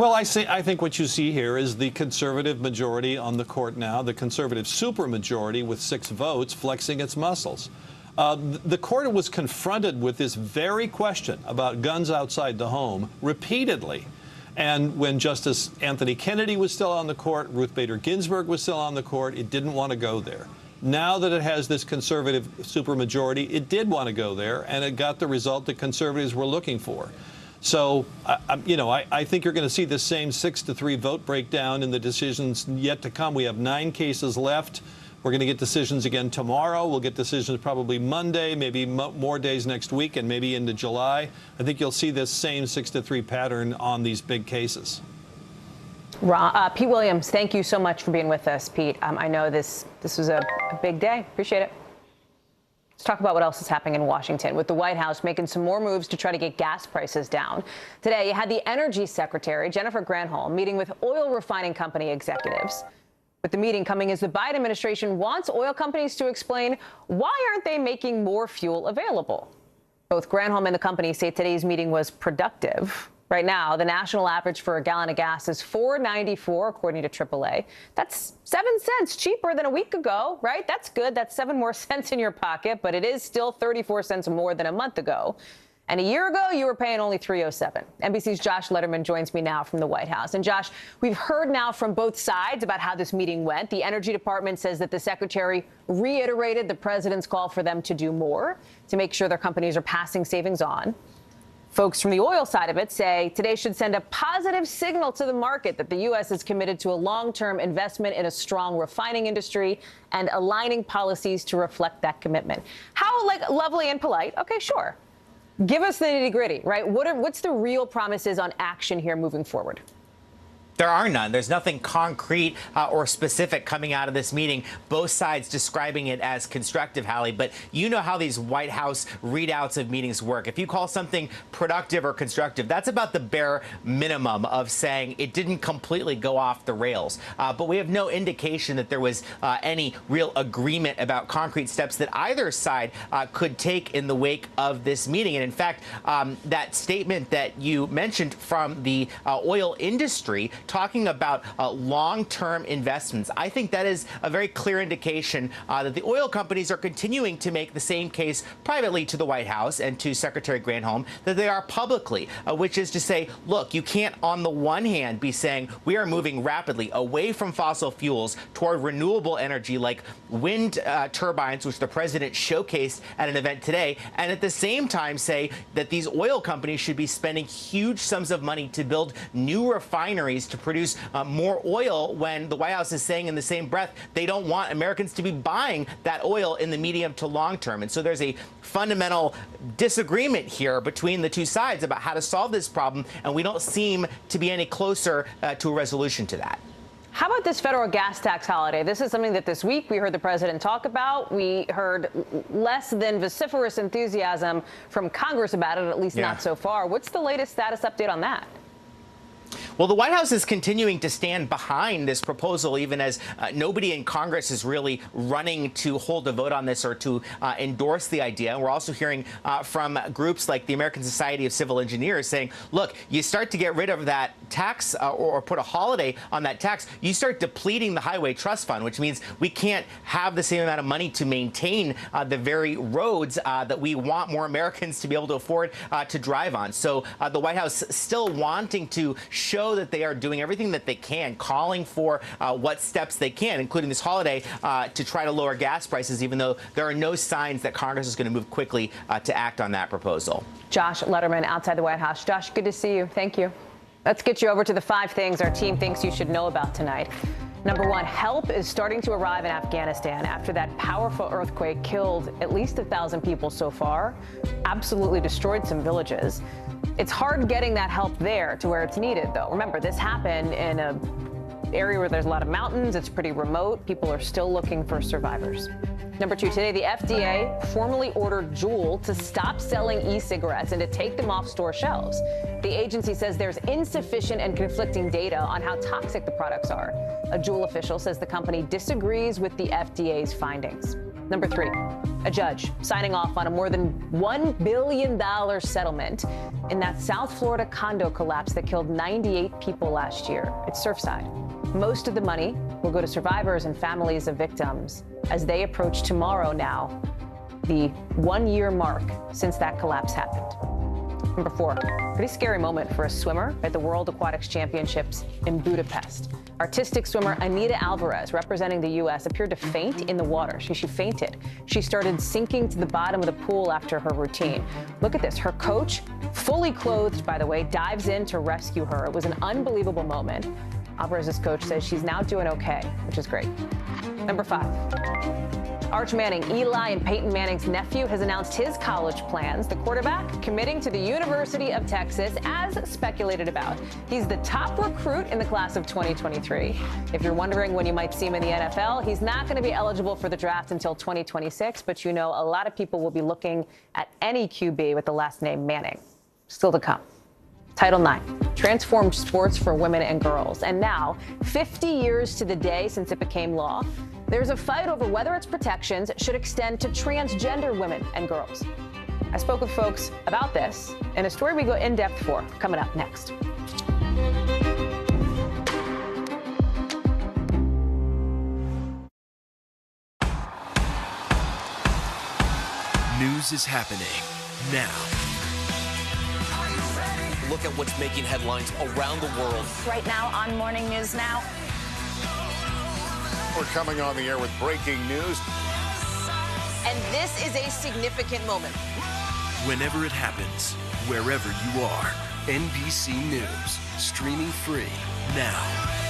Well, I think what you see here is the conservative majority on the court now, the conservative supermajority with 6 votes flexing its muscles. The court was confronted with this very question about guns outside the home repeatedly. And when Justice Anthony Kennedy was still on the court, Ruth Bader Ginsburg was still on the court, it didn't want to go there. Now that it has this conservative supermajority, it did want to go there, and it got the result that conservatives were looking for. So, I think you're going to see the same 6-3 vote breakdown in the decisions yet to come. We have 9 cases left. We're going to get decisions again tomorrow. We'll get decisions probably Monday, maybe more days next week, and maybe into July. I think you'll see this same 6-3 pattern on these big cases. Pete Williams, thank you so much for being with us, Pete. I know this was a big day. Appreciate it. Let's talk about what else is happening in Washington, with the White House making some more moves to try to get gas prices down. Today, you had the Energy Secretary, Jennifer Granholm, meeting with oil refining company executives. With the meeting coming as the Biden administration wants oil companies to explain why aren't they making more fuel available. Both Granholm and the company say today's meeting was productive. Right now, the national average for a gallon of gas is $4.94, according to AAA. That's 7 cents cheaper than a week ago, right? That's good. That's 7 more cents in your pocket, but it is still 34 cents more than a month ago. And a year ago, you were paying only $3.07. NBC's Josh Letterman joins me now from the White House. And Josh, we've heard now from both sides about how this meeting went. The Energy Department says that the secretary reiterated the president's call for them to do more to make sure their companies are passing savings on. Folks from the oil side of it say today should send a positive signal to the market that the U.S. is committed to a long-term investment in a strong refining industry and aligning policies to reflect that commitment. How lovely and polite? OK, sure. Give us the nitty-gritty, right? What's the real promises on action here moving forward? There are none. There's nothing concrete or specific coming out of this meeting. Both sides describing it as constructive, Hallie. But you know how these White House readouts of meetings work. If you call something productive or constructive, that's about the bare minimum of saying it didn't completely go off the rails. But we have no indication that there was any real agreement about concrete steps that either side could take in the wake of this meeting. And in fact, that statement that you mentioned from the oil industry talking about long-term investments, I think that is a very clear indication that the oil companies are continuing to make the same case privately to the White House and to Secretary Granholm that they are publicly, which is to say, look, you can't on the one hand be saying we are moving rapidly away from fossil fuels toward renewable energy like wind turbines, which the president showcased at an event today, and at the same time say that these oil companies should be spending huge sums of money to build new refineries to produce more oil, when the White House is saying in the same breath they don't want Americans to be buying that oil in the medium to long term. And so there's a fundamental disagreement here between the two sides about how to solve this problem, and we don't seem to be any closer to a resolution to that. How about this federal gas tax holiday? This is something that this week we heard the president talk about. We heard less than vociferous enthusiasm from Congress about it, at least not so far. What's the latest status update on that? Well, the White House is continuing to stand behind this proposal, even as nobody in Congress is really running to hold a vote on this or to endorse the idea. We're also hearing from groups like the American Society of Civil Engineers saying, look, you start to get rid of that tax or put a holiday on that tax, you start depleting the Highway Trust Fund, which means we can't have the same amount of money to maintain the very roads that we want more Americans to be able to afford to drive on. So the White House still wanting to show that they are doing everything that they can, calling for what steps they can, including this holiday, to try to lower gas prices, even though there are no signs that Congress is going to move quickly to act on that proposal. Josh Letterman outside the White House. Josh, good to see you. Thank you. Let's get you over to the 5 things our team thinks you should know about tonight. Number 1, help is starting to arrive in Afghanistan after that powerful earthquake killed at least 1,000 people so far, absolutely destroyed some villages. It's hard getting that help there to where it's needed, though. Remember, this happened in an area where there's a lot of mountains. It's pretty remote. People are still looking for survivors. Number 2, today the FDA formally ordered Juul to stop selling e-cigarettes and to take them off store shelves. The agency says there's insufficient and conflicting data on how toxic the products are. A Juul official says the company disagrees with the FDA's findings. Number 3, a judge signing off on a more than $1 billion settlement in that South Florida condo collapse that killed 98 people last year. It's Surfside. Most of the money will go to survivors and families of victims as they approach tomorrow now, the 1-year mark since that collapse happened. Number 4, pretty scary moment for a swimmer at the World Aquatics Championships in Budapest. Artistic swimmer Anita Alvarez, representing the U.S., appeared to faint in the water. She fainted. She started sinking to the bottom of the pool after her routine. Look at this. Her coach, fully clothed, by the way, dives in to rescue her. It was an unbelievable moment. Alvarez's coach says she's now doing okay, which is great. Number 5. Arch Manning, Eli and Peyton Manning's nephew, has announced his college plans. The quarterback committing to the University of Texas, as speculated about. He's the top recruit in the class of 2023. If you're wondering when you might see him in the NFL, he's not going to be eligible for the draft until 2026, but you know a lot of people will be looking at any QB with the last name Manning. Still to come. Title IX transformed sports for women and girls. And now, 50 years to the day since it became law, there's a fight over whether its protections should extend to transgender women and girls. I spoke with folks about this in a story we go in depth for coming up next. News is happening now. Look at what's making headlines around the world. Right now on Morning News Now. We're coming on the air with breaking news. And this is a significant moment. Whenever it happens, wherever you are, NBC News, streaming free now.